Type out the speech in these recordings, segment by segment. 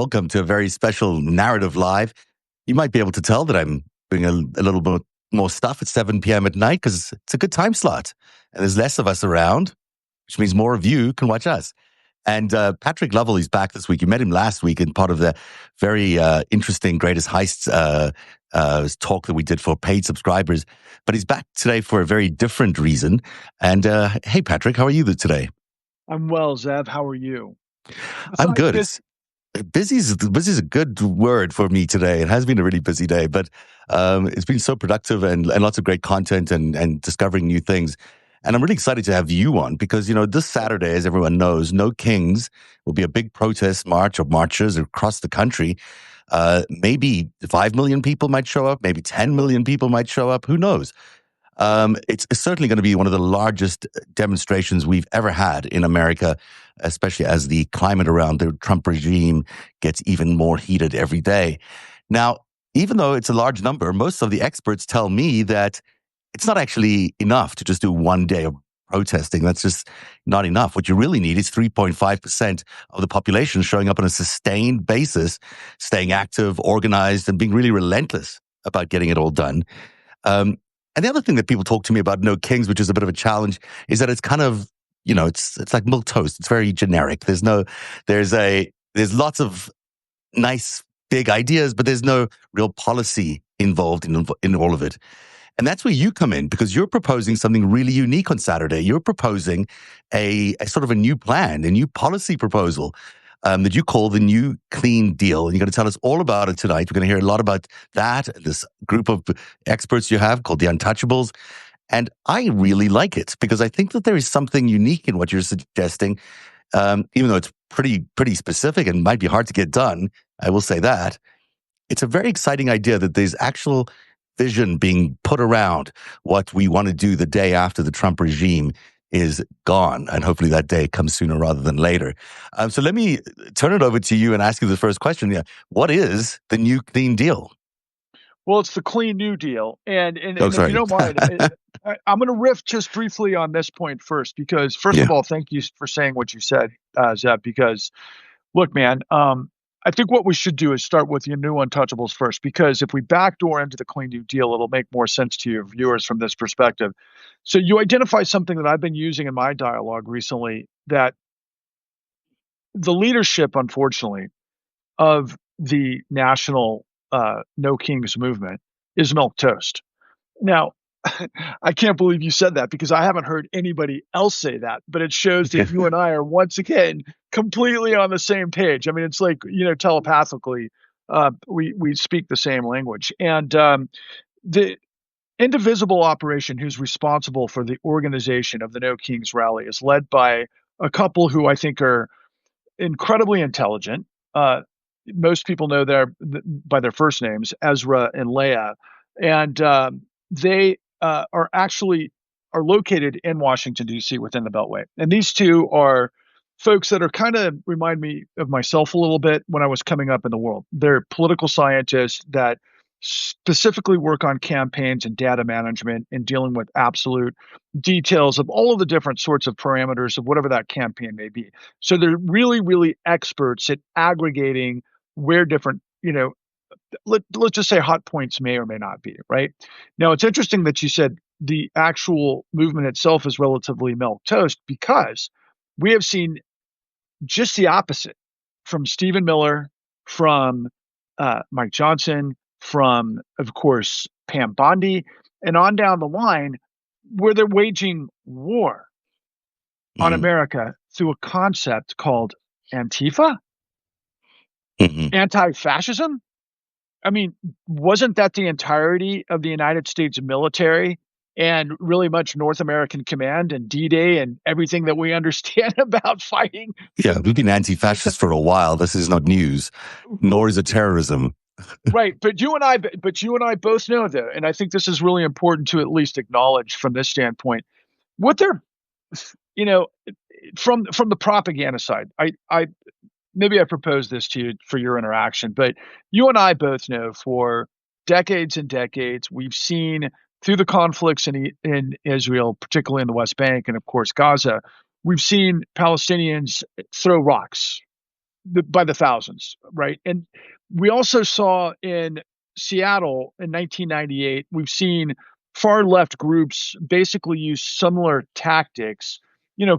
welcome to a very special narrative live. You might be able to tell that I'm doing a little bit more stuff at 7 p.m. at night because it's a good time slot and there's less of us around, which means more of you can watch us. And Patrick Lovell is back this week. You met him last week in part of the very interesting Greatest Heists talk that we did for paid subscribers. But he's back today for a very different reason. And hey, Patrick, how are you today? I'm well, Zev. How are you? I'm good. Busy is a good word for me today. It has been a really busy day, but it's been so productive and lots of great content and discovering new things. And I'm really excited to have you on because, you know, this Saturday, as everyone knows, No Kings will be a big protest march or marches across the country. Maybe 5 million people might show up. Maybe 10 million people might show up. Who knows? It's certainly going to be one of the largest demonstrations we've ever had in America, especially as the climate around the Trump regime gets even more heated every day. Now, even though it's a large number, most of the experts tell me that it's not actually enough to just do one day of protesting. That's just not enough. What you really need is 3.5% of the population showing up on a sustained basis, staying active, organized, and being really relentless about getting it all done. And the other thing that people talk to me about No Kings, which is a bit of a challenge, is that it's kind of, you know, it's like milk toast. It's very generic. There's lots of nice big ideas, but there's no real policy involved in all of it. And that's where you come in because you're proposing something really unique on Saturday. You're proposing a sort of a new plan, a new policy proposal that you call the New Clean Deal. And you're going to tell us all about it tonight. We're going to hear a lot about that, this group of experts you have called the Untouchables. And I really like it because I think that there is something unique in what you're suggesting, even though it's pretty specific and might be hard to get done. I will say that. It's a very exciting idea that there's actual vision being put around what we want to do the day after the Trump regime is gone. And hopefully that day comes sooner rather than later. So let me turn it over to you and ask you the first question. Yeah, what is the New Clean Deal? Well, it's the Clean New Deal. And if sorry. you don't mind, I'm going to riff just briefly on this point first, because first of all, thank you for saying what you said, Zeb, because look, man, I think what we should do is start with your new Untouchables first, because if we backdoor into the Clean New Deal, it'll make more sense to your viewers from this perspective. So you identify something that I've been using in my dialogue recently, that the leadership, unfortunately, of the national No Kings movement is milquetoast. Now, I can't believe you said that because I haven't heard anybody else say that, but it shows that you and I are once again completely on the same page. I mean, it's like, you know, telepathically, we speak the same language. And the indivisible operation who's responsible for the organization of the No Kings rally is led by a couple who I think are incredibly intelligent. Most people know by their first names, Ezra and Leah, and they are located in Washington, D.C. within the Beltway. And these two are folks that are kind of remind me of myself a little bit when I was coming up in the world. They're political scientists that specifically work on campaigns and data management and dealing with absolute details of all of the different sorts of parameters of whatever that campaign may be. So they're really, really experts at aggregating where different, you know, let's just say hot points may or may not be, right? Now, it's interesting that you said the actual movement itself is relatively milquetoast, because we have seen just the opposite from Stephen Miller, from Mike Johnson, from, of course, Pam Bondi, and on down the line, where they're waging war on America through a concept called Antifa, anti-fascism. I mean, wasn't that the entirety of the United States military and really much North American Command and D-Day and everything that we understand about fighting? Yeah, we've been anti-fascist for a while. This is not news, nor is it terrorism. Right, but you and I both know that, and I think this is really important to at least acknowledge from this standpoint. What they're, you know, from the propaganda side, I maybe I proposed this to you for your interaction, but you and I both know for decades and decades, we've seen through the conflicts in Israel, particularly in the West Bank and, of course, Gaza, we've seen Palestinians throw rocks by the thousands, right? And we also saw in Seattle in 1998, we've seen far left groups basically use similar tactics,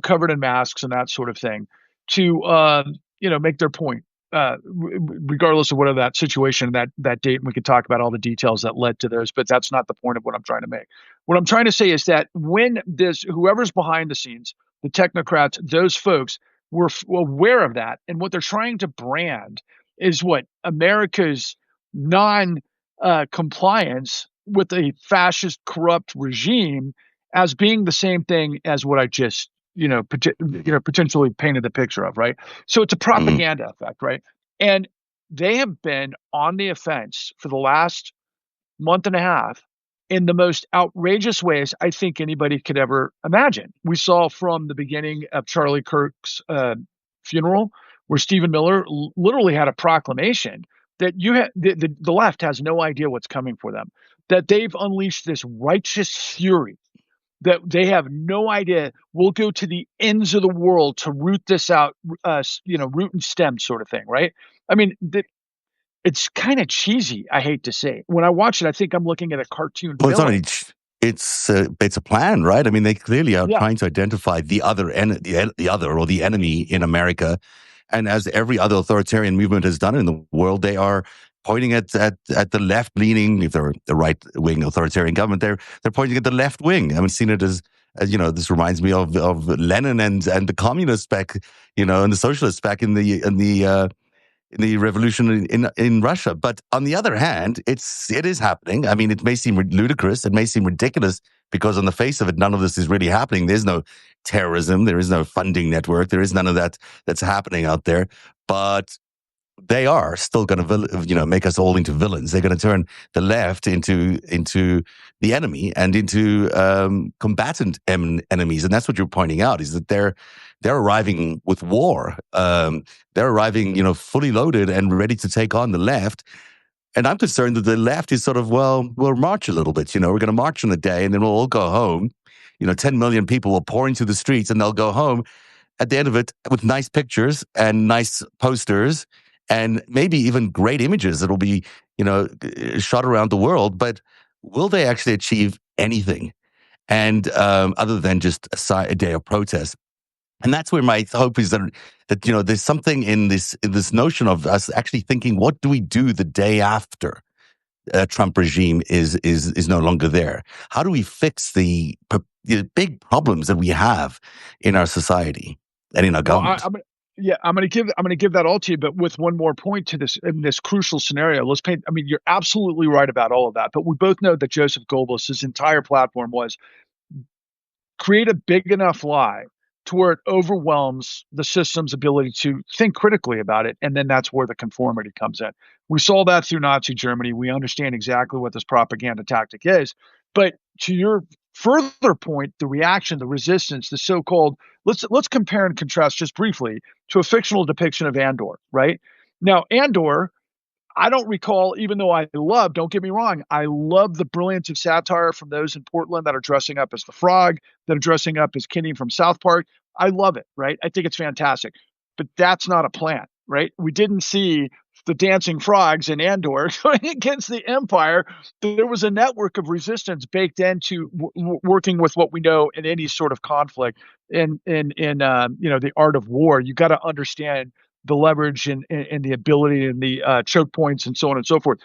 covered in masks and that sort of thing, to make their point, regardless of whatever that situation, that date. And we could talk about all the details that led to those, but that's not the point of what I'm trying to make. What I'm trying to say is that when whoever's behind the scenes, the technocrats, those folks were aware of that, and what they're trying to brand is what America's non compliance with a fascist, corrupt regime as being the same thing as what I just potentially painted the picture of, right? So it's a propaganda effect, right? And they have been on the offense for the last month and a half in the most outrageous ways I think anybody could ever imagine. We saw from the beginning of Charlie Kirk's funeral, where Stephen Miller literally had a proclamation that the left has no idea what's coming for them, that they've unleashed this righteous fury, that they have no idea. We'll go to the ends of the world to root this out, root and stem sort of thing, right? I mean, it's kind of cheesy, I hate to say. When I watch it, I think I'm looking at a cartoon Well, villain. it's a plan, right? I mean, they clearly are trying to identify the other or the enemy in America. And as every other authoritarian movement has done in the world, they are pointing at the left leaning. If they're the right wing authoritarian government, they're pointing at the left wing. I mean, seen it as this reminds me of Lenin and the communists back, and the socialists back in the revolution in Russia. But on the other hand, it is happening. I mean, it may seem ludicrous, it may seem ridiculous, because on the face of it, none of this is really happening. There's no terrorism, there is no funding network, there is none of that that's happening out there. But they are still going to, make us all into villains. They're going to turn the left into the enemy and into combatant enemies, and that's what you're pointing out, is that they're arriving with war. They're arriving, fully loaded and ready to take on the left. And I'm concerned that the left is sort of, we'll march a little bit. We're going to march on a day, and then we'll all go home. 10 million people will pour into the streets, and they'll go home at the end of it with nice pictures and nice posters, and maybe even great images that'll be, shot around the world. But will they actually achieve anything? And other than just a day of protest? And that's where my hope is that there's something in this notion of us actually thinking, what do we do the day after a Trump regime is no longer there? How do we fix the big problems that we have in our society and in our government? I'm going to give that all to you, but with one more point to this, in this crucial scenario. Let's paint. I mean, you're absolutely right about all of that, but we both know that Joseph Goebbels, his entire platform was create a big enough lie to where it overwhelms the system's ability to think critically about it, and then that's where the conformity comes in. We saw that through Nazi Germany. We understand exactly what this propaganda tactic is. But to your further point, the reaction, the resistance, the so-called, let's compare and contrast just briefly to a fictional depiction of Andor, right? Now, Andor, I don't recall, even though don't get me wrong, I love the brilliance of satire from those in Portland that are dressing up as the Frog, that are dressing up as Kenny from South Park. I love it, right? I think it's fantastic. But that's not a plan, right? We didn't see the dancing frogs in Andor going against the Empire. There was a network of resistance baked into working with what we know in any sort of conflict in the art of war. You got to understand the leverage and the ability and the choke points and so on and so forth.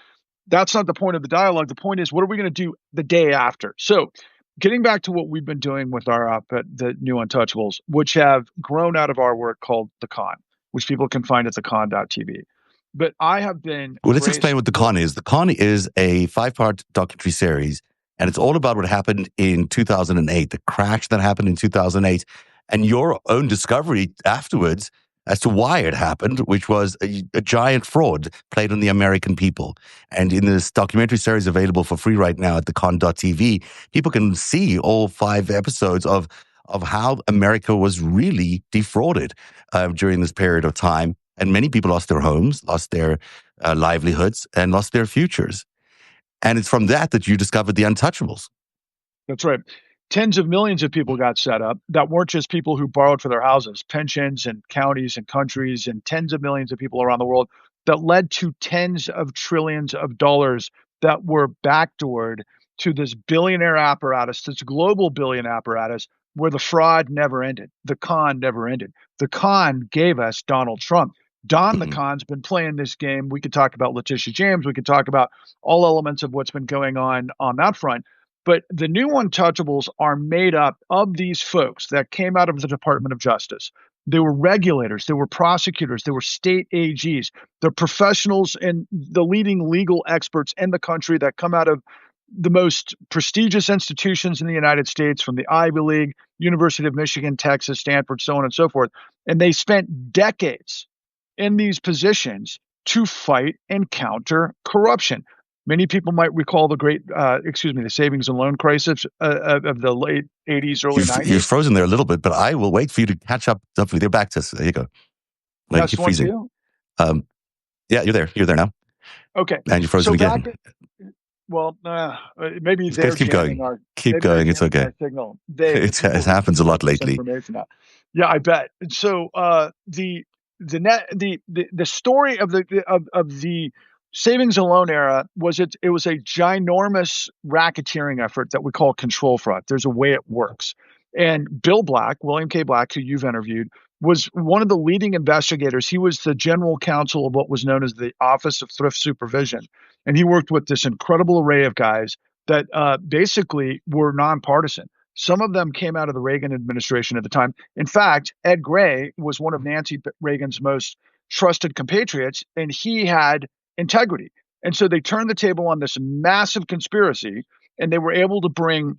That's not the point of the dialogue. The point is, what are we going to do the day after? So getting back to what we've been doing with our the New Untouchables, which have grown out of our work called The Con, which people can find at thecon.tv. But I have been... Well, let's explain what The Con is. The Con is a 5-part documentary series, and it's all about what happened in 2008, the crash that happened in 2008, and your own discovery afterwards as to why it happened, which was a giant fraud played on the American people. And in this documentary series available for free right now at thecon.tv, people can see all 5 episodes of how America was really defrauded during this period of time. And many people lost their homes, lost their livelihoods, and lost their futures. And it's from that you discovered the Untouchables. That's right. Tens of millions of people got set up that weren't just people who borrowed for their houses, pensions and counties and countries, and tens of millions of people around the world, that led to tens of trillions of dollars that were backdoored to this billionaire apparatus, this global billion apparatus, where the fraud never ended. The con never ended. The con gave us Donald Trump. Don the Mhm. Con's been playing this game. We could talk about Letitia James. We could talk about all elements of what's been going on that front. But the new untouchables are made up of these folks that came out of the Department of Justice. They were regulators, they were prosecutors, they were state AGs, they're professionals and the leading legal experts in the country that come out of the most prestigious institutions in the United States, from the Ivy League, University of Michigan, Texas, Stanford, so on and so forth. And they spent decades in these positions to fight and counter corruption. Many people might recall the savings and loan crisis of the late 80s, early You're 90s. frozen there a little bit, but I will wait for you to catch up with your back to us. There you go. Like Test you're one, freezing. two. Yeah, you're there. You're there now. Okay. And you're frozen So again. Maybe Just guys, they're keep jamming going. our Keep maybe they're going. It's jamming okay. our signal. The It people who happens a control lot this lately. information now. Yeah, I bet. So the story of the savings and loan era was it was a ginormous racketeering effort that we call control fraud. There's a way it works. And Bill Black, William K. Black, who you've interviewed, was one of the leading investigators. He was the general counsel of what was known as the Office of Thrift Supervision. And he worked with this incredible array of guys that basically were nonpartisan. Some of them came out of the Reagan administration at the time. In fact, Ed Gray was one of Nancy Reagan's most trusted compatriots, and he had integrity. And so they turned the table on this massive conspiracy, and they were able to bring,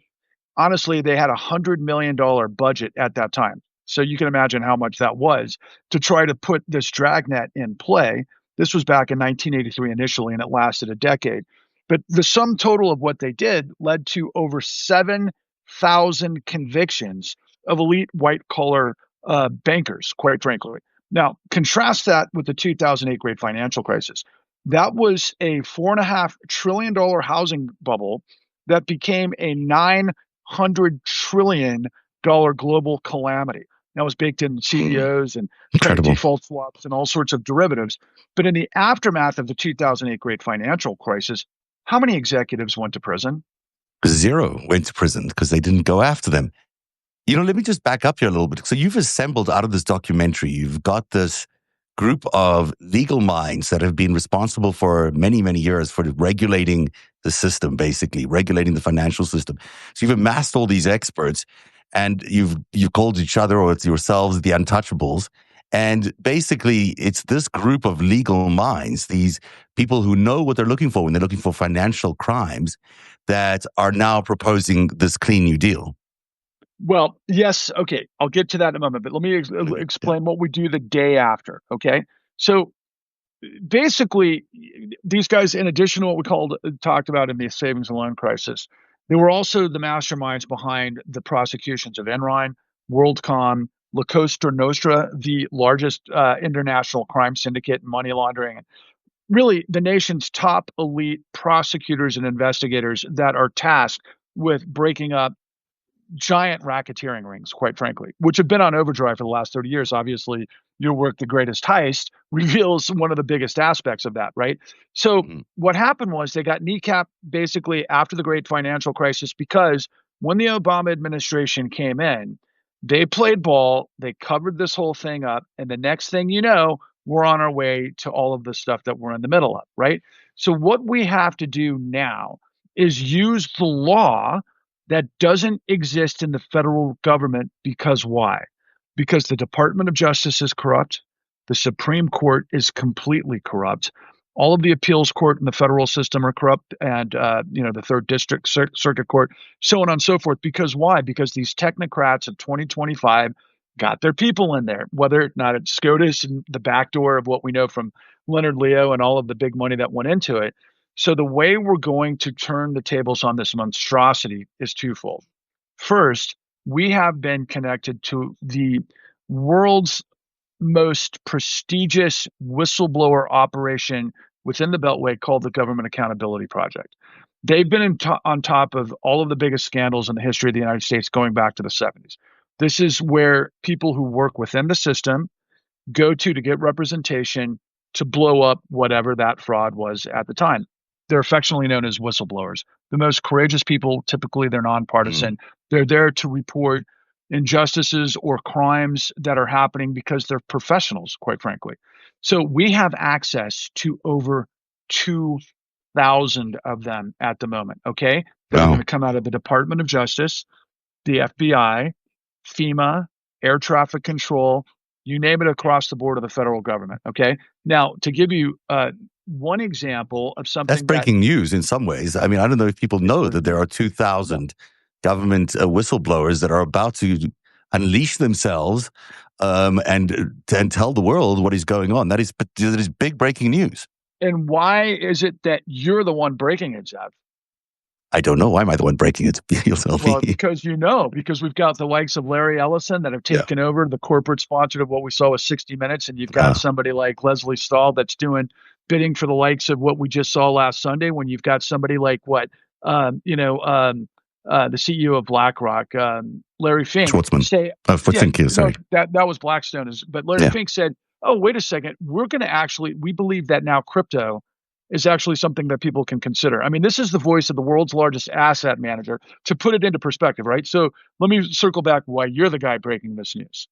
honestly, they had $100 million budget at that time. So you can imagine how much that was to try to put this dragnet in play. This was back in 1983 initially, and it lasted a decade. But the sum total of what they did led to over 7,000 convictions of elite white collar bankers, quite frankly. Now, contrast that with the 2008 great financial crisis. That was a $4.5 trillion housing bubble that became a $900 trillion global calamity. That was baked in CDOs and credit Incredible. default swaps and all sorts of derivatives. But in the aftermath of the 2008 great financial crisis, how many executives went to prison? 0 went to prison because they didn't go after them. Let me just back up here a little bit. So you've assembled out of this documentary, you've got this group of legal minds that have been responsible for many, many years for regulating the system, basically regulating the financial system. So you've amassed all these experts, and you've called each other, or it's yourselves, the untouchables. And basically, it's this group of legal minds, these people who know what they're looking for when they're looking for financial crimes, that are now proposing this Clean New Deal. Well, yes. Okay. I'll get to that in a moment, but let me explain what we do the day after. Okay. So basically, these guys, in addition to what we talked about in the savings and loan crisis, they were also the masterminds behind the prosecutions of Enron, WorldCom, La Costa Nostra, the largest international crime syndicate and money laundering, and really the nation's top elite prosecutors and investigators that are tasked with breaking up giant racketeering rings, quite frankly, which have been on overdrive for the last 30 years. Obviously, your work, The Greatest Heist, reveals one of the biggest aspects of that, right? So what happened was they got kneecapped basically after the great financial crisis, because when the Obama administration came in, they played ball, they covered this whole thing up, and the next thing you know, we're on our way to all of the stuff that we're in the middle of, right? So what we have to do now is use the law that doesn't exist in the federal government. Because why? Because the Department of Justice is corrupt. The Supreme Court is completely corrupt. All of the appeals court in the federal system are corrupt, and the third district circuit court, so on and so forth. Because why? Because these technocrats of 2025 got their people in there, whether or not it's SCOTUS and the backdoor of what we know from Leonard Leo and all of the big money that went into it. So the way we're going to turn the tables on this monstrosity is twofold. First, we have been connected to the world's most prestigious whistleblower operation within the Beltway called the Government Accountability Project. They've been on top of all of the biggest scandals in the history of the United States going back to the 70s. This is where people who work within the system go to get representation to blow up whatever that fraud was at the time. They're affectionately known as whistleblowers. The most courageous people, typically they're nonpartisan. They're there to report injustices or crimes that are happening because they're professionals, quite frankly. So we have access to over 2,000 of them at the moment, okay? That are going to come out of the Department of Justice, the FBI, FEMA, air traffic control, you name it, across the board of the federal government. Okay. Now, to give you one example of something that's breaking news in some ways. I mean, I don't know if people know that there are 2,000 government whistleblowers that are about to unleash themselves and tell the world what is going on. That is big breaking news. And why is it that you're the one breaking it, Zev? I don't know. Why am I the one breaking it? Well, because we've got the likes of Larry Ellison that have taken over the corporate sponsor of what we saw with 60 Minutes. And you've got somebody like Leslie Stahl that's doing bidding for the likes of what we just saw last Sunday, when you've got somebody like the CEO of BlackRock, Larry Fink. That was Blackstone. But Larry Fink said, oh, wait a second, we believe that now crypto is actually something that people can consider. I mean, this is the voice of the world's largest asset manager, to put it into perspective, right? So let me circle back why you're the guy breaking this news.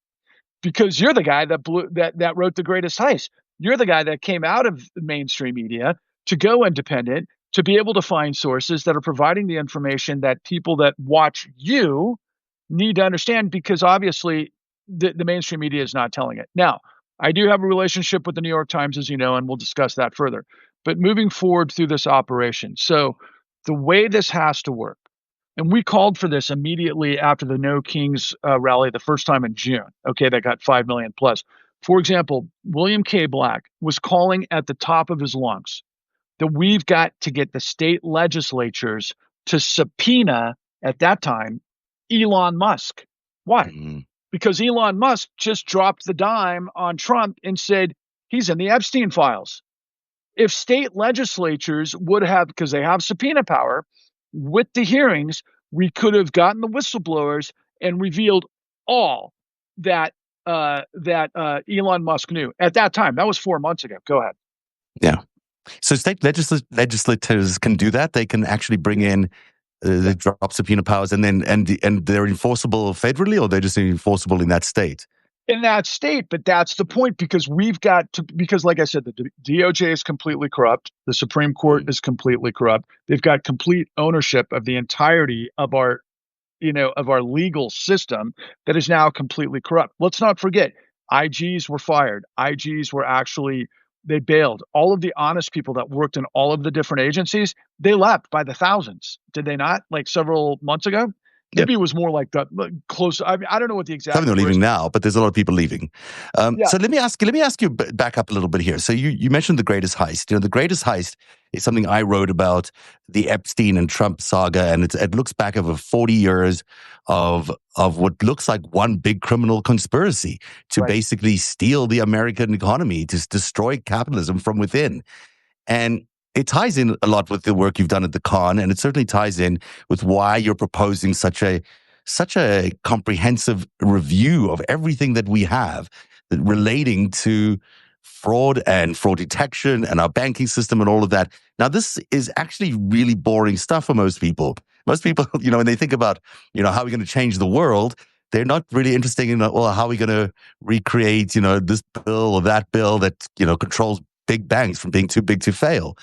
Because you're the guy that wrote The Greatest Heist. You're the guy that came out of the mainstream media to go independent, to be able to find sources that are providing the information that people that watch you need to understand, because obviously the mainstream media is not telling it. Now, I do have a relationship with the New York Times, as you know, and we'll discuss that further. But moving forward through this operation, so the way this has to work, and we called for this immediately after the No Kings rally the first time in June. Okay, that got 5 million plus. For example, William K. Black was calling at the top of his lungs that we've got to get the state legislatures to subpoena, at that time, Elon Musk. Why? Because Elon Musk just dropped the dime on Trump and said he's in the Epstein files. If state legislatures would have, because they have subpoena power, with the hearings, we could have gotten the whistleblowers and revealed all that Elon Musk knew at that time. That was 4 months ago. Go ahead. Yeah. So state legislators can do that. They can actually bring in the drop subpoena powers, and they're enforceable federally, or they're just enforceable in that state. In that state, but that's the point, because because like I said, the DOJ is completely corrupt. The Supreme Court is completely corrupt. They've got complete ownership of the entirety of our legal system that is now completely corrupt. Let's not forget, IGs were fired. IGs were they bailed. All of the honest people that worked in all of the different agencies, they left by the thousands. Did they not? Like several months ago? Maybe it was more like that, close. I don't know what the exact. Some of them are leaving now, but there's a lot of people leaving. So let me ask you back up a little bit here. So you mentioned The Greatest Heist. The Greatest Heist is something I wrote about the Epstein and Trump saga, and it looks back over 40 years of what looks like one big criminal conspiracy to basically steal the American economy, to destroy capitalism from within. And it ties in a lot with the work you've done at the Con, and it certainly ties in with why you're proposing such a comprehensive review of everything that we have relating to fraud and fraud detection and our banking system and all of that. Now, this is actually really boring stuff for most people. Most people, when they think about, how are we going to change the world, they're not really interested in, well, how are we going to recreate, this bill or that bill that, controls big banks from being too big to fail.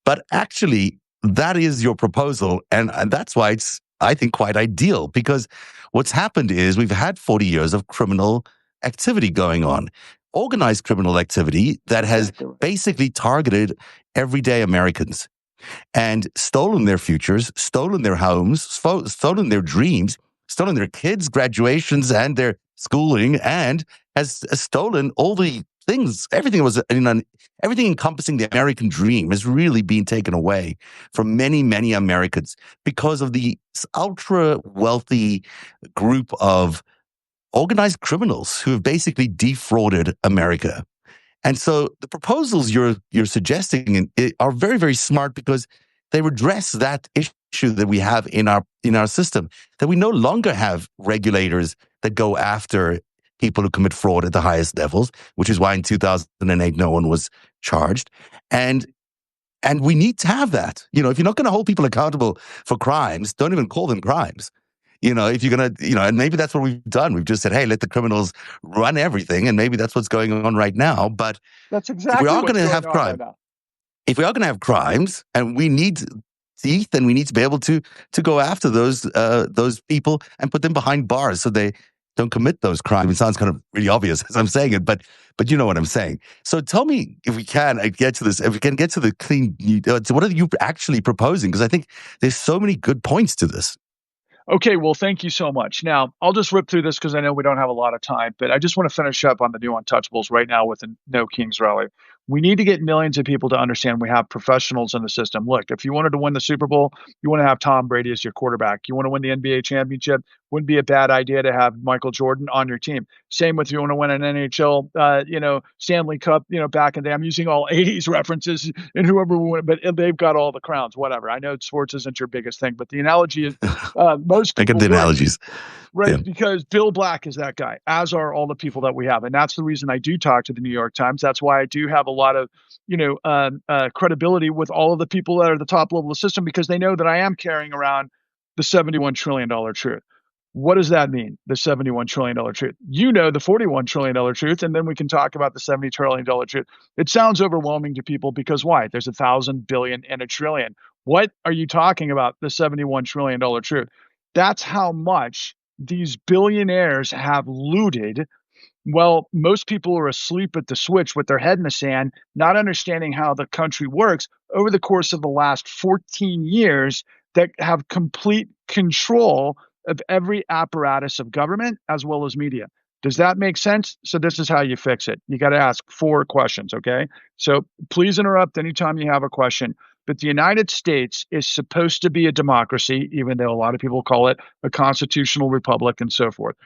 But actually, that is your proposal. And that's why it's, I think, quite ideal, because what's happened is we've had 40 years of criminal activity going on, organized criminal activity that has basically targeted everyday Americans and stolen their futures, stolen their homes, stolen their dreams, stolen their kids' graduations and their schooling, and has stolen all the things. Everything encompassing the American dream has really been taken away from many, many Americans because of the ultra wealthy group of organized criminals who have basically defrauded America. And so the proposals you're suggesting are very, very smart because they redress that issue that we have in our system, that we no longer have regulators that go after people who commit fraud at the highest levels, which is why in 2008 no one was charged. And we need to have that. If you're not going to hold people accountable for crimes, don't even call them crimes. If you're going to, and maybe that's what we've done. We've just said, hey, let the criminals run everything. And maybe that's what's going on right now. But that's exactly if we are going to have crime, right now. If we are going to have crimes and we need teeth and we need to be able to go after those people and put them behind bars so they don't commit those crimes. It sounds kind of really obvious as I'm saying it, but you know what I'm saying. So tell me if we can get to this, if we can get to the clean, so what are you actually proposing? Because I think there's so many good points to this. Okay, well, thank you so much. Now, I'll just rip through this because I know we don't have a lot of time, but I just want to finish up on the new untouchables right now with the No Kings rally. We need to get millions of people to understand we have professionals in the system. Look, if you wanted to win the Super Bowl, you want to have Tom Brady as your quarterback. You want to win the NBA championship, wouldn't be a bad idea to have Michael Jordan on your team. Same with you want to win an NHL, Stanley Cup, back in the day. I'm using all 80s references and whoever won, but they've got all the crowns, whatever. I know sports isn't your biggest thing, but the analogy is most people I get the analogies. Right, yeah. Because Bill Black is that guy, as are all the people that we have. And that's the reason I do talk to the New York Times. That's why I do have a lot of, credibility with all of the people that are at the top level of the system, because they know that I am carrying around the $71 trillion truth. What does that mean, the $71 trillion truth? The $41 trillion truth, and then we can talk about the $70 trillion truth. It sounds overwhelming to people because why? There's 1,000 billion and a trillion. What are you talking about, the $71 trillion truth? That's how much these billionaires have looted. Well, most people are asleep at the switch with their head in the sand, not understanding how the country works over the course of the last 14 years, that have complete control of every apparatus of government as well as media. Does that make sense? So this is how you fix it. You got to ask 4 questions, okay? So please interrupt anytime you have a question. But the United States is supposed to be a democracy, even though a lot of people call it a constitutional republic and so forth.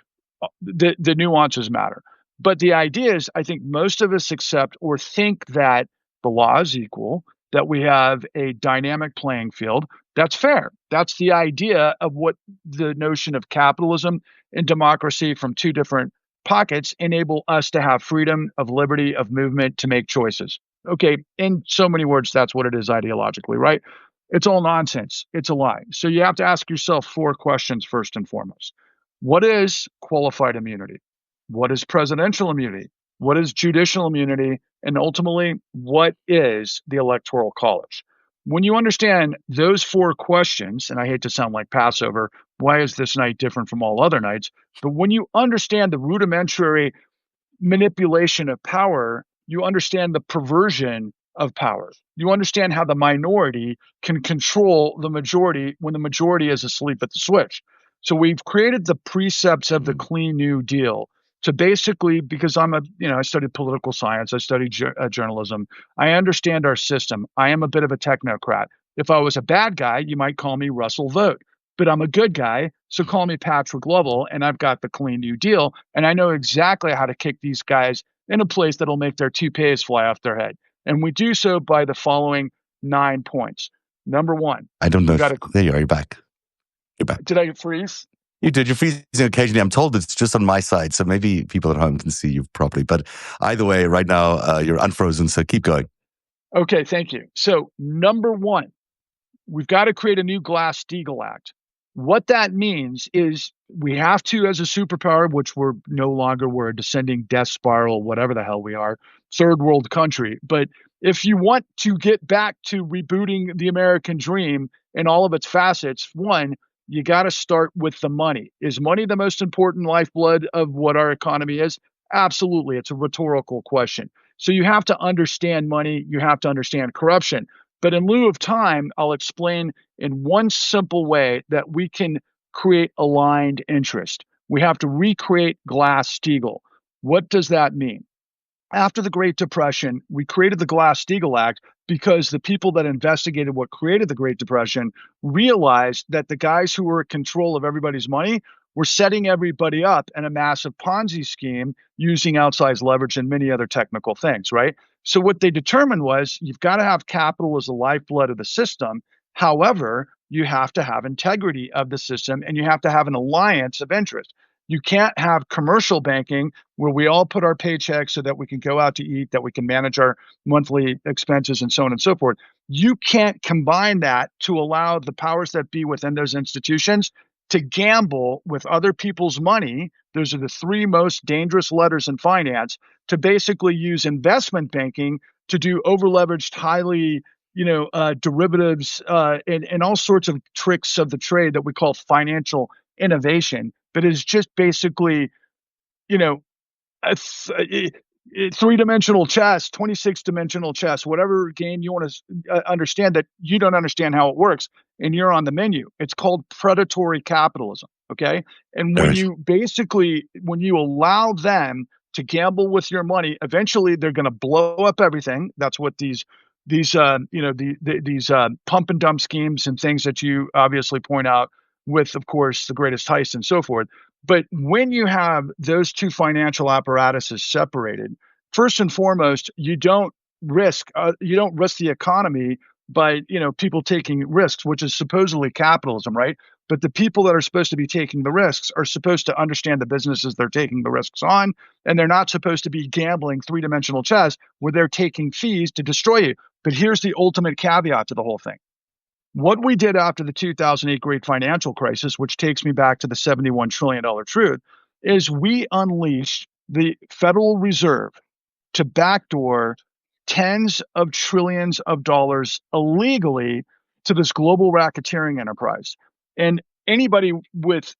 The nuances matter. But the idea is, I think most of us accept or think that the law is equal, that we have a dynamic playing field. That's fair. That's the idea of what the notion of capitalism and democracy from 2 different pockets enable us to have freedom of liberty of movement to make choices. Okay, in so many words, that's what it is ideologically, right? It's all nonsense. It's a lie. So you have to ask yourself 4 questions first and foremost. What is qualified immunity? What is presidential immunity? What is judicial immunity? And ultimately, what is the Electoral College? When you understand those 4 questions, and I hate to sound like Passover, why is this night different from all other nights? But when you understand the rudimentary manipulation of power, you understand the perversion of power. You understand how the minority can control the majority when the majority is asleep at the switch. So we've created the precepts of the Clean New Deal to basically, because I studied political science, I studied journalism, I understand our system. I am a bit of a technocrat. If I was a bad guy, you might call me Russell Vogt. But I'm a good guy, so call me Patrick Lovell, and I've got the Clean New Deal, and I know exactly how to kick these guys in a place that'll make their toupees fly off their head. And we do so by the following 9 points. Number 1. I don't know. There you are. You're back. You're back. Did I freeze? You did. You're freezing occasionally. I'm told it's just on my side, so maybe people at home can see you properly. But either way, right now, you're unfrozen, so keep going. Okay, thank you. So number 1, we've got to create a new Glass-Steagall Act. What that means is we have to, as a superpower, which we're no longer, we're a descending death spiral, whatever the hell we are, 3rd world country. But if you want to get back to rebooting the American dream in all of its facets, 1, you got to start with the money. Is money the most important lifeblood of what our economy is? Absolutely. It's a rhetorical question. So you have to understand money. You have to understand corruption. But in lieu of time, I'll explain in one simple way that we can create aligned interest. We have to recreate Glass-Steagall. What does that mean? After the Great Depression, we created the Glass-Steagall Act because the people that investigated what created the Great Depression realized that the guys who were in control of everybody's money were setting everybody up in a massive Ponzi scheme using outsized leverage and many other technical things, right? So what they determined was you've got to have capital as the lifeblood of the system. However, you have to have integrity of the system and you have to have an alliance of interest. You can't have commercial banking where we all put our paychecks so that we can go out to eat, that we can manage our monthly expenses and so on and so forth. You can't combine that to allow the powers that be within those institutions to gamble with other people's money. Those are the three most dangerous letters in finance, to basically use investment banking to do over-leveraged, highly, derivatives and all sorts of tricks of the trade that we call financial innovation. But is just basically, a three-dimensional chess, 26-dimensional chess, whatever game you want to understand that you don't understand how it works, and you're on the menu. It's called predatory capitalism, okay? And when you allow them to gamble with your money, eventually they're going to blow up everything. That's what these pump and dump schemes and things that you obviously point out with, of course, the greatest heist and so forth. But when you have those two financial apparatuses separated, first and foremost, you don't risk the economy by people taking risks, which is supposedly capitalism, right? But the people that are supposed to be taking the risks are supposed to understand the businesses they're taking the risks on, and they're not supposed to be gambling three-dimensional chess where they're taking fees to destroy you. But here's the ultimate caveat to the whole thing. What we did after the 2008 great financial crisis, which takes me back to the $71 trillion truth, is we unleashed the Federal Reserve to backdoor tens of trillions of dollars illegally to this global racketeering enterprise. And anybody with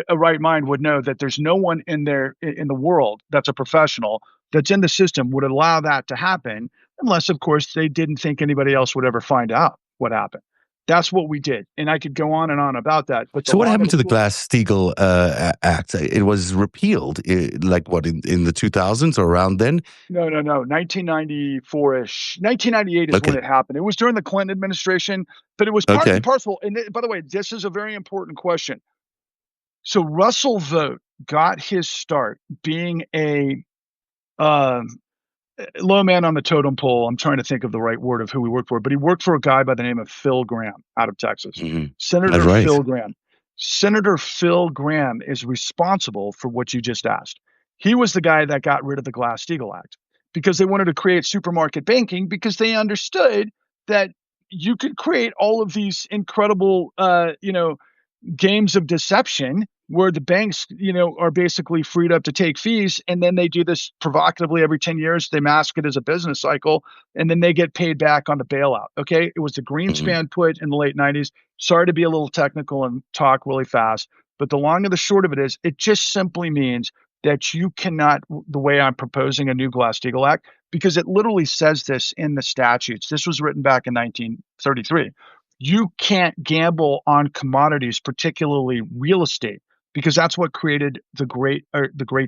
a right mind would know that there's no one in the world that's a professional that's in the system would allow that to happen, unless, of course, they didn't think anybody else would ever find out what happened. That's what we did. And I could go on and on about that. But so what happened to the Glass-Steagall Act? It was repealed, in the 2000s or around then? No. 1994-ish. 1998 is when it happened. It was during the Clinton administration, but it was part and parcel. And by the way, this is a very important question. So Russell Vogt got his start being a low man on the totem pole. I'm trying to think of the right word of who he worked for, but he worked for a guy by the name of Phil Gramm out of Texas. Mm-hmm. Senator Phil Gramm. Senator Phil Gramm is responsible for what you just asked. He was the guy that got rid of the Glass-Steagall Act because they wanted to create supermarket banking, because they understood that you could create all of these incredible, games of deception where the banks, are basically freed up to take fees. And then they do this provocatively every 10 years. They mask it as a business cycle, and then they get paid back on the bailout. Okay. It was the Greenspan put in the late 90s. Sorry to be a little technical and talk really fast, but the long and the short of it is, it just simply means that you cannot, the way I'm proposing a new Glass-Steagall Act, because it literally says this in the statutes. This was written back in 1933. You can't gamble on commodities, particularly real estate, because that's what created the Great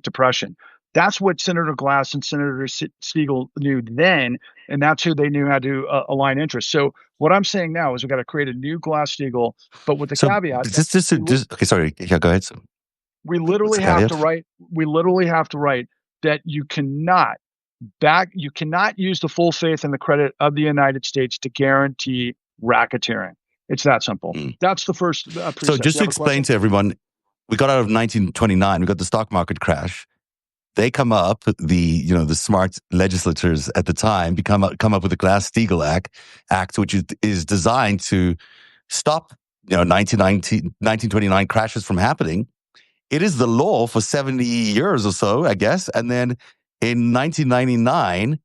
Depression. That's what Senator Glass and Senator Steagall knew then, and that's who they knew how to align interests. So what I'm saying now is we've got to create a new Glass-Steagall, but with the caveat. Okay, sorry. Yeah, go ahead. We literally have to write that you cannot use the full faith and the credit of the United States to guarantee racketeering. It's that simple. That's the first precept. So just to explain to everyone, we got out of 1929. We got the stock market crash. They come up, the smart legislators at the time come up with the Glass-Steagall Act, which is designed to stop 1929 crashes from happening. It is the law for 70 years or so, I guess. And then in 1999,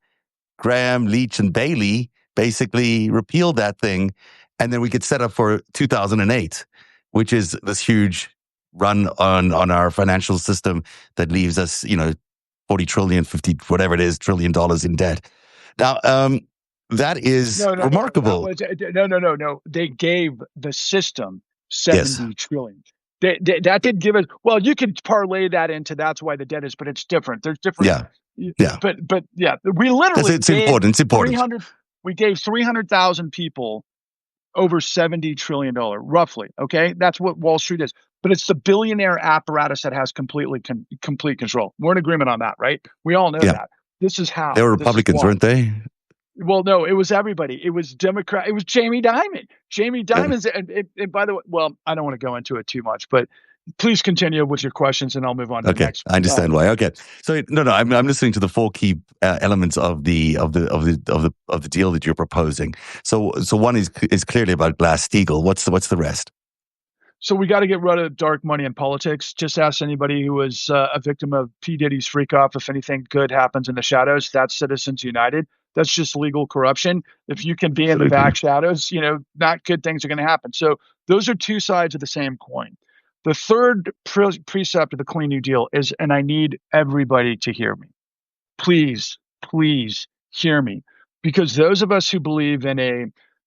Graham, Leach, and Bailey basically repealed that thing. And then we get set up for 2008, which is this huge run on our financial system that leaves us, 40 trillion, 50, whatever it is, $1 trillion in debt. Now, that is remarkable. No. They gave the system 70 trillion. That did give us, well, you could parlay that into that's why the debt is, but it's different. There's different. Yeah. But we literally it's important. We gave 300,000 people over $70 trillion, roughly. Okay. That's what Wall Street is. but it's the billionaire apparatus that has complete control. We're in agreement on that, right? We all know that. This is how. They were This is Republicans, why. weren't they? Well, no, it was everybody. It was Democrat. It was Jamie Dimon. Jamie Dimon's. And by the way, well, I don't want to go into it too much, but please continue with your questions, and I'll move on to the Okay, next. I understand why. Okay, so no, I'm listening to the four key elements of the deal that you're proposing. So one is clearly about Glass-Steagall. What's the rest? So we got to get rid of dark money in politics. Just ask anybody who was a victim of P. Diddy's freak off if anything good happens in the shadows. That's Citizens United. That's just legal corruption. If you can be in the back shadows, not good things are going to happen. So those are two sides of the same coin. The third precept of the Clean New Deal is, and I need everybody to hear me. Please, please hear me. Because those of us who believe in a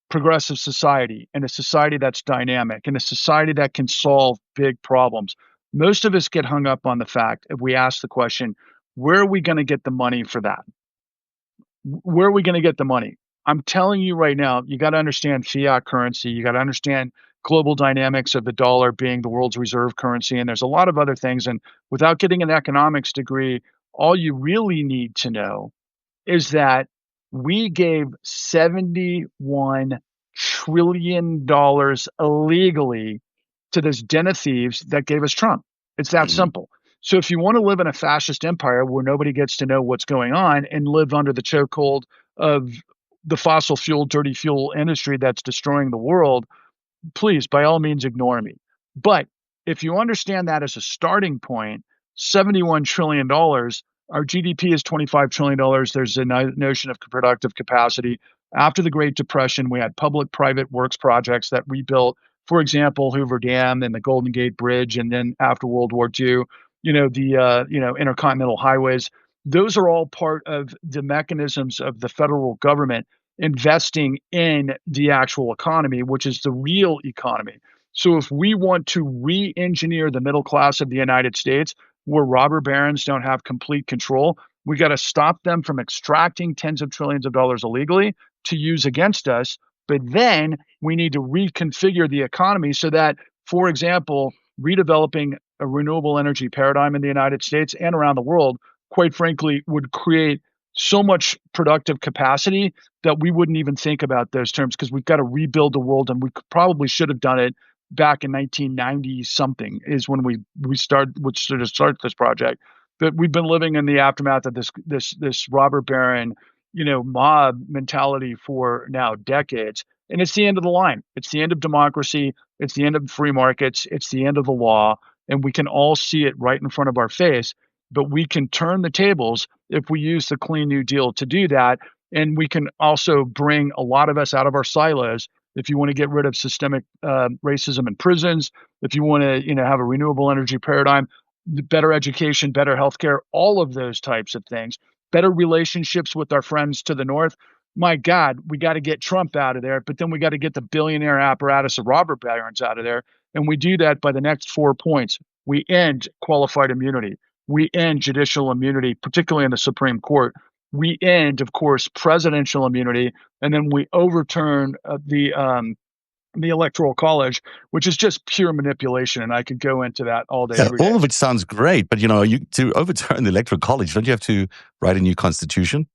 progressive society and a society that's dynamic and a society that can solve big problems, most of us get hung up on the fact, if we ask the question, where are we going to get the money for that? Where are we going to get the money? I'm telling you right now, you got to understand fiat currency. You got to understand global dynamics of the dollar being the world's reserve currency. And there's a lot of other things. And without getting an economics degree, all you really need to know is that we gave $71 trillion illegally to this den of thieves that gave us Trump. It's that simple. So if you want to live in a fascist empire where nobody gets to know what's going on and live under the chokehold of the fossil fuel, dirty fuel industry that's destroying the world, please, by all means, ignore me. But if you understand that as a starting point, $71 trillion, our GDP is $25 trillion. There's a notion of productive capacity. After the Great Depression, we had public-private works projects that rebuilt, for example, Hoover Dam and the Golden Gate Bridge, and then after World War II, the intercontinental highways. Those are all part of the mechanisms of the federal government investing in the actual economy, which is the real economy. So if we want to re-engineer the middle class of the United States, where robber barons don't have complete control, we got to stop them from extracting tens of trillions of dollars illegally to use against us. But then we need to reconfigure the economy so that, for example, redeveloping a renewable energy paradigm in the United States and around the world, quite frankly, would create so much productive capacity that we wouldn't even think about those terms, because we've got to rebuild the world, and we probably should have done it back in 1990 something is when we started this project. But we've been living in the aftermath of this robber baron, mob mentality for now decades, and it's the end of the line. It's the end of democracy. It's the end of free markets. It's the end of the law, and we can all see it right in front of our face. But we can turn the tables if we use the Clean New Deal to do that. And we can also bring a lot of us out of our silos. If you want to get rid of systemic racism in prisons, if you want to, have a renewable energy paradigm, better education, better healthcare, all of those types of things, better relationships with our friends to the north. My God, we got to get Trump out of there, but then we got to get the billionaire apparatus of robber barons out of there. And we do that by the next 4 points. We end qualified immunity. We end judicial immunity, particularly in the Supreme Court. We end, of course, presidential immunity, and then we overturn the Electoral College, which is just pure manipulation. And I could go into that all day, every day. All of it sounds great, but to overturn the Electoral College, don't you have to write a new constitution?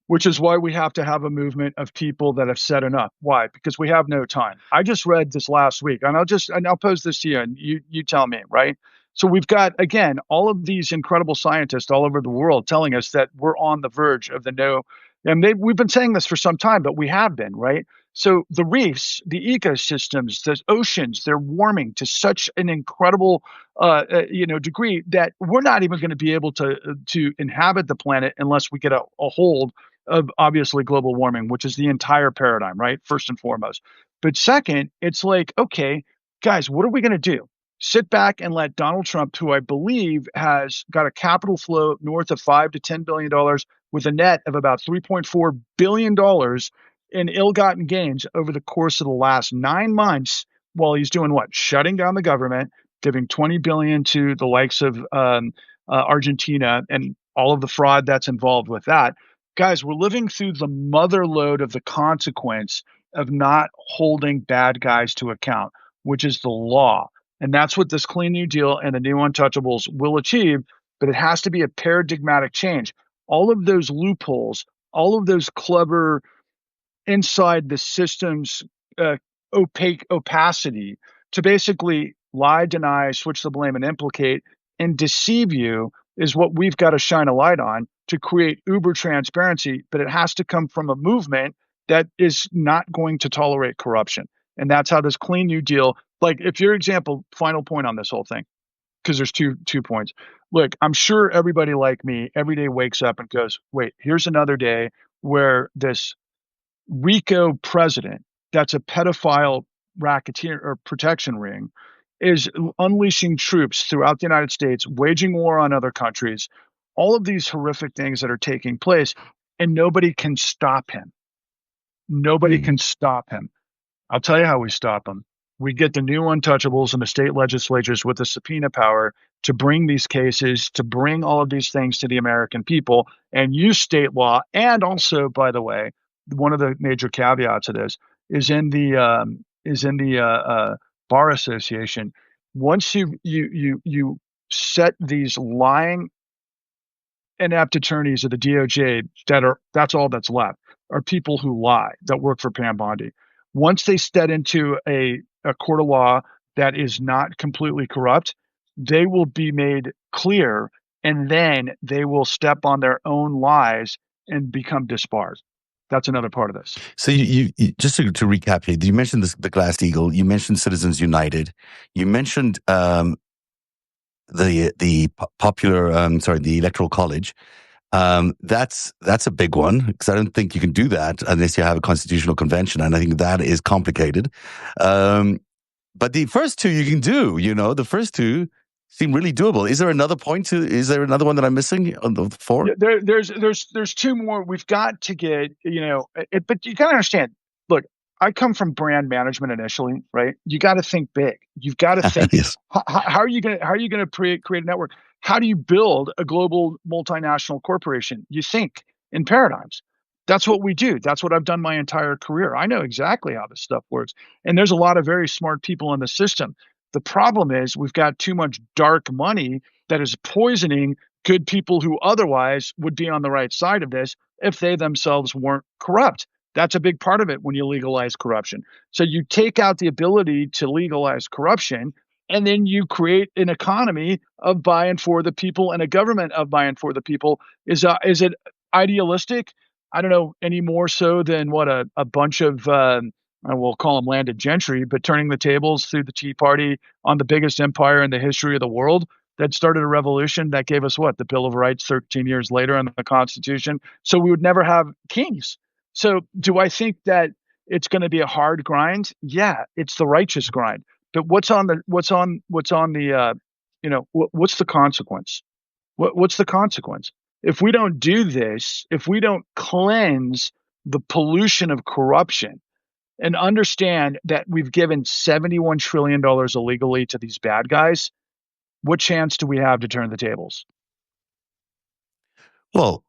Which is why we have to have a movement of people that have said enough. Why? Because we have no time. I just read this last week, and I'll pose this to you, and you tell me, right? So we've got, again, all of these incredible scientists all over the world telling us that we're on the verge of the no. And we've been saying this for some time, but we have been, right? So the reefs, the ecosystems, the oceans, they're warming to such an incredible, degree that we're not even going to be able to inhabit the planet unless we get a hold of, obviously, global warming, which is the entire paradigm, right? First and foremost. But second, it's like, okay, guys, what are we going to do? Sit back and let Donald Trump, who I believe has got a capital flow north of $5 to $10 billion with a net of about $3.4 billion in ill-gotten gains over the course of the last 9 months, while he's doing what? Shutting down the government, giving $20 billion to the likes of Argentina and all of the fraud that's involved with that. Guys, we're living through the mother lode of the consequence of not holding bad guys to account, which is the law. And that's what this Clean New Deal and the new untouchables will achieve. But it has to be a paradigmatic change. All of those loopholes, all of those clever inside the system's opacity to basically lie, deny, switch the blame, and implicate and deceive you is what we've got to shine a light on to create uber transparency. But it has to come from a movement that is not going to tolerate corruption. And that's how this Clean New Deal, like if your example, final point on this whole thing, because there's two points. Look, I'm sure everybody like me every day wakes up and goes, wait, here's another day where this RICO president, that's a pedophile racketeer or protection ring, is unleashing troops throughout the United States, waging war on other countries, all of these horrific things that are taking place, and nobody can stop him. Nobody can stop him. I'll tell you how we stop him. We get the new untouchables in the state legislatures with the subpoena power to bring these cases, to bring all of these things to the American people and use state law. And also, by the way, one of the major caveats of this is in the bar association. Once you set these lying inept attorneys of the DOJ that's all that's left are people who lie that work for Pam Bondi. Once they step into a court of law that is not completely corrupt, they will be made clear, and then they will step on their own lies and become disbarred. That's another part of this. So you just to recap here, you mentioned the Glass-Steagall, you mentioned Citizens United, you mentioned the Electoral College. That's a big one because I don't think you can do that unless you have a constitutional convention, and I think that is complicated. But the first two you can do. The first two seem really doable. Is there another point is there another one that I'm missing on the four? Yeah, there's two more. We've got to get, but you got to understand, look, I come from brand management initially, right? You got to think big. You've got to think, yes. how are you going to create a network? How do you build a global multinational corporation? You think in paradigms. That's what we do. That's what I've done my entire career. I know exactly how this stuff works. And there's a lot of very smart people in the system. The problem is we've got too much dark money that is poisoning good people who otherwise would be on the right side of this if they themselves weren't corrupt. That's a big part of it when you legalize corruption. So you take out the ability to legalize corruption, and then you create an economy of by and for the people and a government of by and for the people. Is it idealistic? I don't know, any more so than what a bunch of, we'll call them landed gentry, but turning the tables through the Tea Party on the biggest empire in the history of the world that started a revolution that gave us what? The Bill of Rights 13 years later and the Constitution. So we would never have kings. So do I think that it's going to be a hard grind? Yeah, it's the righteous grind. But what's the consequence? What's the consequence? If we don't do this, if we don't cleanse the pollution of corruption and understand that we've given $71 trillion illegally to these bad guys, what chance do we have to turn the tables? Well,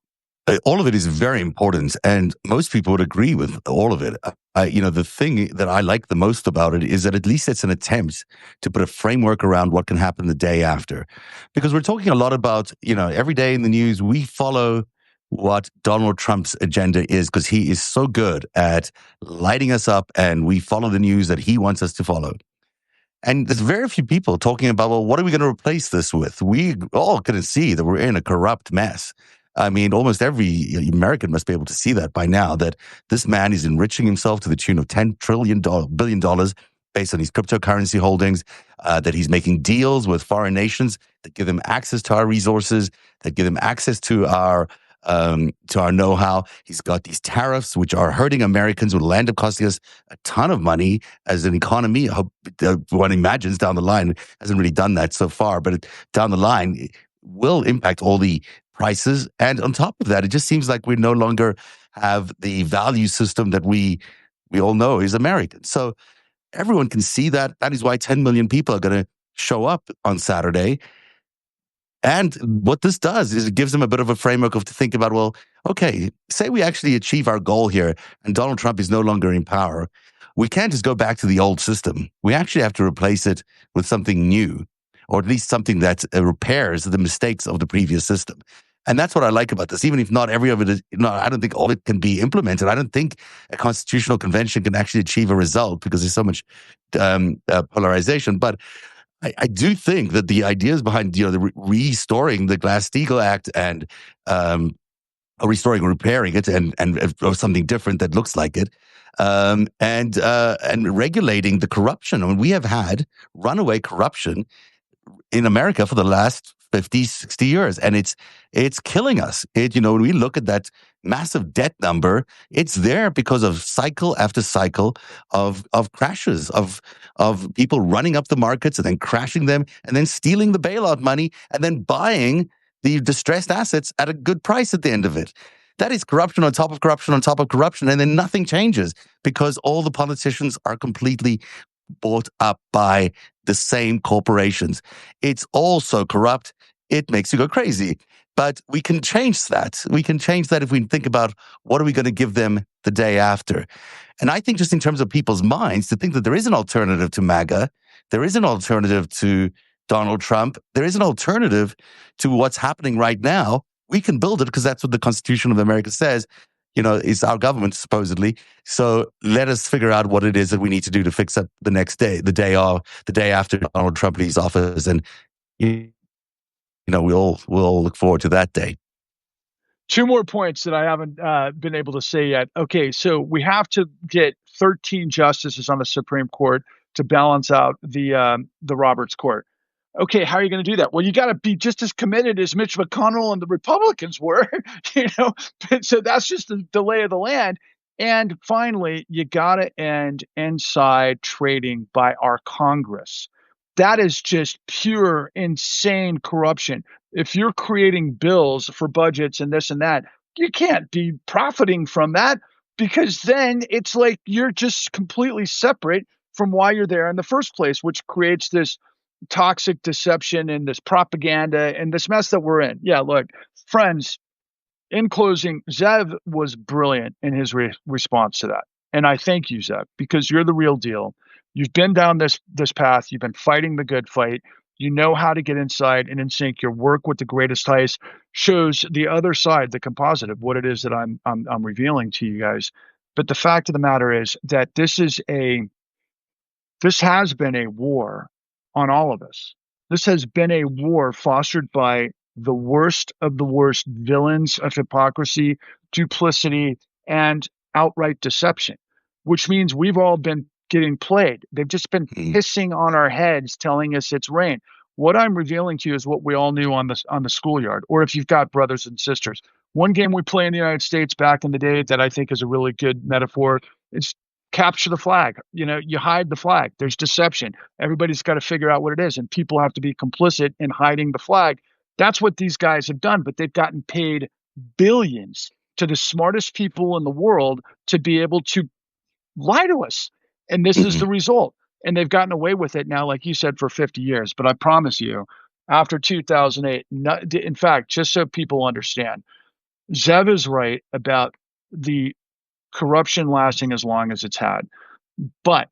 all of it is very important, and most people would agree with all of it. The thing that I like the most about it is that at least it's an attempt to put a framework around what can happen the day after. Because we're talking a lot about, every day in the news, we follow what Donald Trump's agenda is because he is so good at lighting us up, and we follow the news that he wants us to follow. And there's very few people talking about, well, what are we going to replace this with? We all can see that we're in a corrupt mess. I mean, almost every American must be able to see that by now, that this man is enriching himself to the tune of $10 billion based on his cryptocurrency holdings, that he's making deals with foreign nations that give them access to our resources, that give them access to our know-how. He's got these tariffs, which are hurting Americans, will end up costing us a ton of money as an economy. I hope one imagines down the line, hasn't really done that so far, but down the line, it will impact all the prices. And on top of that, it just seems like we no longer have the value system that we all know is American. So everyone can see that. That is why 10 million people are going to show up on Saturday. And what this does is it gives them a bit of a framework to think about, well, okay, say we actually achieve our goal here and Donald Trump is no longer in power. we can't just go back to the old system. We actually have to replace it with something new, or at least something that repairs the mistakes of the previous system. And that's what I like about this. Even if not every of it is, I don't think all it can be implemented. I don't think a constitutional convention can actually achieve a result because there's so much polarization. But I do think that the ideas behind the restoring the Glass-Steagall Act and restoring or repairing it and or something different that looks like it, and regulating the corruption. I mean, we have had runaway corruption in America for the last 50, 60 years. And it's killing us. When we look at that massive debt number, it's there because of cycle after cycle of crashes, of people running up the markets and then crashing them and then stealing the bailout money and then buying the distressed assets at a good price at the end of it. That is corruption on top of corruption on top of corruption. And then nothing changes because all the politicians are completely bought up by the same corporations. It's all so corrupt, it makes you go crazy. But we can change that. We can change that if we think about what are we going to give them the day after. And I think just in terms of people's minds, to think that there is an alternative to MAGA, there is an alternative to Donald Trump, there is an alternative to what's happening right now, we can build it because that's what the Constitution of America says. It's our government, supposedly. So let us figure out what it is that we need to do to fix up the next day, the day after Donald Trump leaves office. And, we'll look forward to that day. Two more points that I haven't been able to say yet. Okay, so we have to get 13 justices on the Supreme Court to balance out the Roberts Court. Okay, how are you going to do that? Well, you got to be just as committed as Mitch McConnell and the Republicans were, So that's just the lay of the land. And finally, you got to end inside trading by our Congress. That is just pure, insane corruption. If you're creating bills for budgets and this and that, you can't be profiting from that because then it's like you're just completely separate from why you're there in the first place, which creates this toxic deception and this propaganda and this mess that we're in. Yeah, look, friends, in closing, Zev was brilliant in his response to that. And I thank you, Zev, because you're the real deal. You've been down this path. You've been fighting the good fight. You know how to get inside and in sync. Your work with the greatest heist shows the other side, the composite of what it is that I'm revealing to you guys. But the fact of the matter is that this has been a war on all of us. This has been a war fostered by the worst of the worst villains of hypocrisy, duplicity, and outright deception, which means we've all been getting played. They've just been pissing on our heads, telling us it's rain. What I'm revealing to you is what we all knew on the schoolyard, or if you've got brothers and sisters. One game we play in the United States back in the day that I think is a really good metaphor is capture the flag. You hide the flag. There's deception. Everybody's got to figure out what it is, and people have to be complicit in hiding the flag. That's what these guys have done, but they've gotten paid billions to the smartest people in the world to be able to lie to us. And this is the result. And they've gotten away with it now, like you said, for 50 years. But I promise you, after 2008, in fact, just so people understand, Zev is right about the corruption lasting as long as it's had. But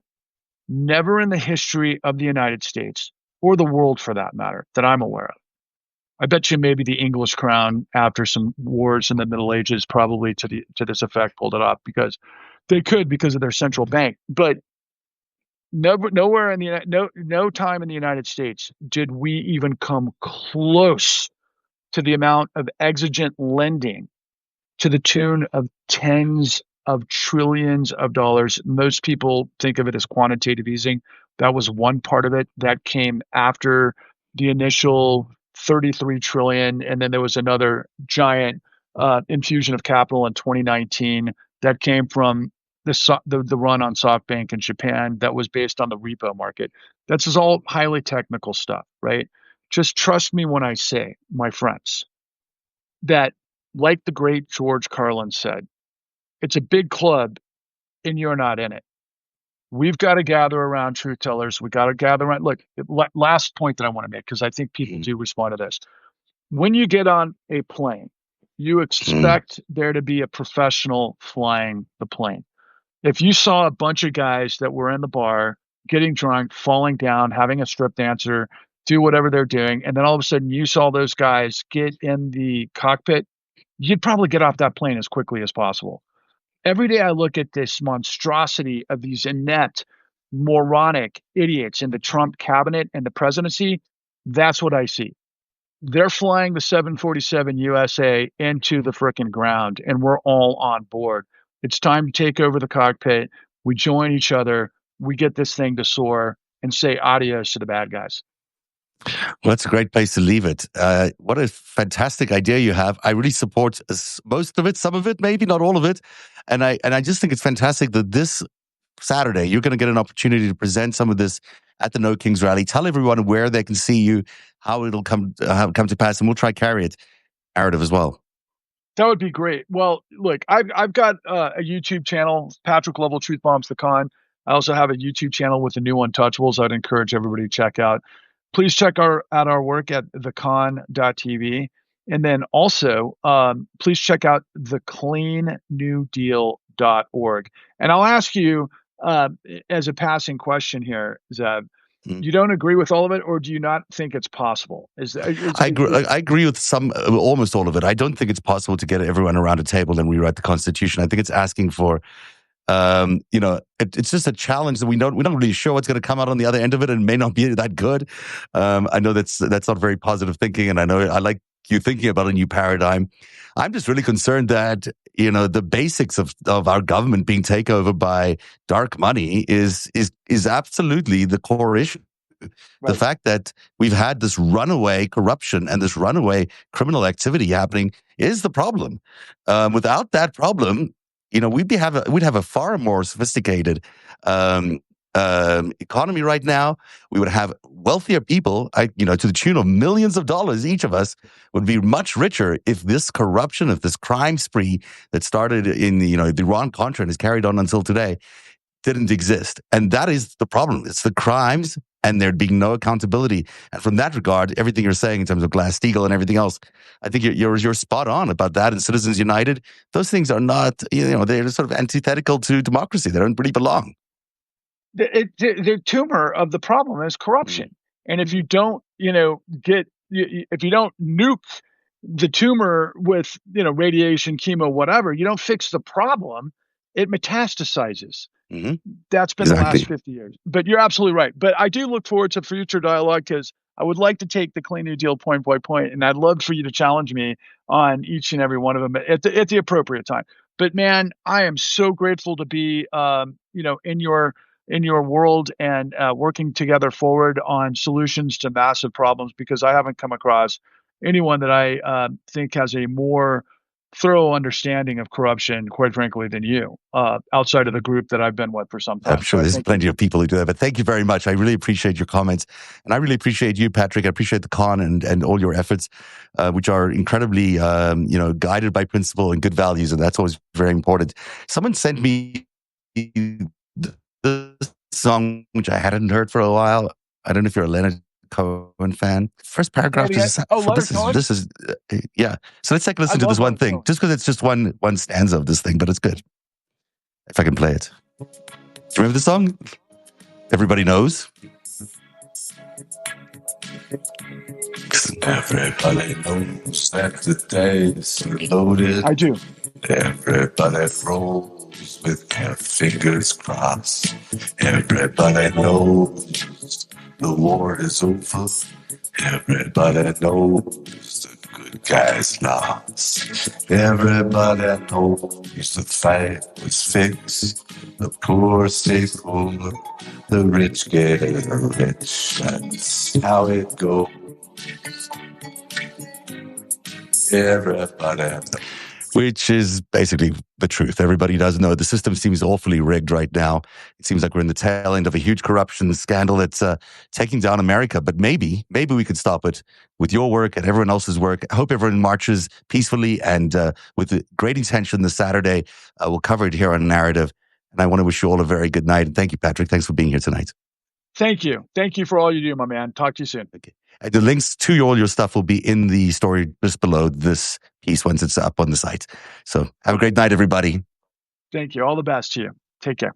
never in the history of the United States, or the world for that matter, that I'm aware of. I bet you maybe the English crown after some wars in the Middle Ages probably to this effect pulled it off because they could because of their central bank. But nowhere in no time in the United States did we even come close to the amount of exigent lending to the tune of tens of trillions of dollars. Most people think of it as quantitative easing. That was one part of it. That came after the initial 33 trillion, and then there was another giant infusion of capital in 2019 that came from the run on SoftBank in Japan that was based on the repo market. That's just all highly technical stuff, right? Just trust me when I say, my friends, that like the great George Carlin said, it's a big club and you're not in it. We've got to gather around truth tellers. We got to gather around. Look, last point that I want to make, because I think people do respond to this. When you get on a plane, you expect there to be a professional flying the plane. If you saw a bunch of guys that were in the bar getting drunk, falling down, having a strip dancer, do whatever they're doing, and then all of a sudden you saw those guys get in the cockpit, you'd probably get off that plane as quickly as possible. Every day I look at this monstrosity of these inept, moronic idiots in the Trump cabinet and the presidency. That's what I see. They're flying the 747 USA into the frickin' ground, and we're all on board. It's time to take over the cockpit. We join each other. We get this thing to soar and say adios to the bad guys. Well, that's a great place to leave it. What a fantastic idea you have. I really support most of it, some of it, maybe not all of it. And I just think it's fantastic that this Saturday you're going to get an opportunity to present some of this at the No Kings rally. Tell everyone where they can see you, how it'll come to pass, and we'll try carry it narrative as well. That would be great. Well, look, I've got a YouTube channel, Patrick Lovell, Truth Bombs the Con. I also have a YouTube channel with the new Untouchables. I'd encourage everybody to check out. Please check out our work at thecon.tv. And then also, please check out thecleannewdeal.org. And I'll ask you, as a passing question here, Zeb, you don't agree with all of it, or do you not think it's possible? I agree with almost all of it. I don't think it's possible to get everyone around a table and rewrite the Constitution. I think it's asking for, it's just a challenge that we're not really sure what's going to come out on the other end of it, and it may not be that good. I know that's not very positive thinking, and I know I like you thinking about a new paradigm. I'm just really concerned that the basics of our government being taken over by dark money is absolutely the core issue. Right. The fact that we've had this runaway corruption and this runaway criminal activity happening is the problem. Without that problem, we'd have a far more sophisticated economy right now. We would have wealthier people, to the tune of millions of dollars. Each of us would be much richer if this corruption, if this crime spree that started in the Iran-Contra and is carried on until today didn't exist. And that is the problem. It's the crimes, and there'd be no accountability. And from that regard, everything you're saying in terms of Glass-Steagall and everything else, I think you're spot on about that. And Citizens United, those things are not, they're sort of antithetical to democracy. They don't really belong. The tumor of the problem is corruption. And if you don't, if you don't nuke the tumor with, radiation, chemo, whatever, you don't fix the problem, it metastasizes. Mm-hmm. That's been the last 50 years. But you're absolutely right. But I do look forward to future dialogue, because I would like to take the Clean New Deal point by point, and I'd love for you to challenge me on each and every one of them at the appropriate time. But man, I am so grateful to be, in your world and working together forward on solutions to massive problems, because I haven't come across anyone that I think has a more thorough understanding of corruption, quite frankly, than you, outside of the group that I've been with for some time. I'm sure there's plenty of people who do that, but thank you very much. I really appreciate your comments, and I really appreciate you, Patrick. I appreciate the con and all your efforts, which are incredibly, guided by principle and good values, and that's always very important. Someone sent me the song, which I hadn't heard for a while. I don't know if you're a Leonard Cohen fan. First paragraph. This is yeah. So let's take a listen to this one thing, just because it's just one stanza of this thing, but it's good. If I can play it. Do you remember the song? Everybody knows. Everybody knows that the days are loaded. I do. Everybody rolls with their fingers crossed. Everybody knows the war is over. Everybody knows the good guys lost. Everybody knows the fight was fixed. The poor stay poor, the rich get rich. That's how it goes. Everybody knows. Which is basically the truth. Everybody does know the system seems awfully rigged right now. It seems like we're in the tail end of a huge corruption scandal that's taking down America. But maybe we could stop it with your work and everyone else's work. I hope everyone marches peacefully and with great intention this Saturday. We'll cover it here on Narrative. And I want to wish you all a very good night. And thank you, Patrick. Thanks for being here tonight. Thank you. Thank you for all you do, my man. Talk to you soon. Okay. And the links to all your stuff will be in the story just below this piece once it's up on the site. So have a great night, everybody. Thank you. All the best to you. Take care.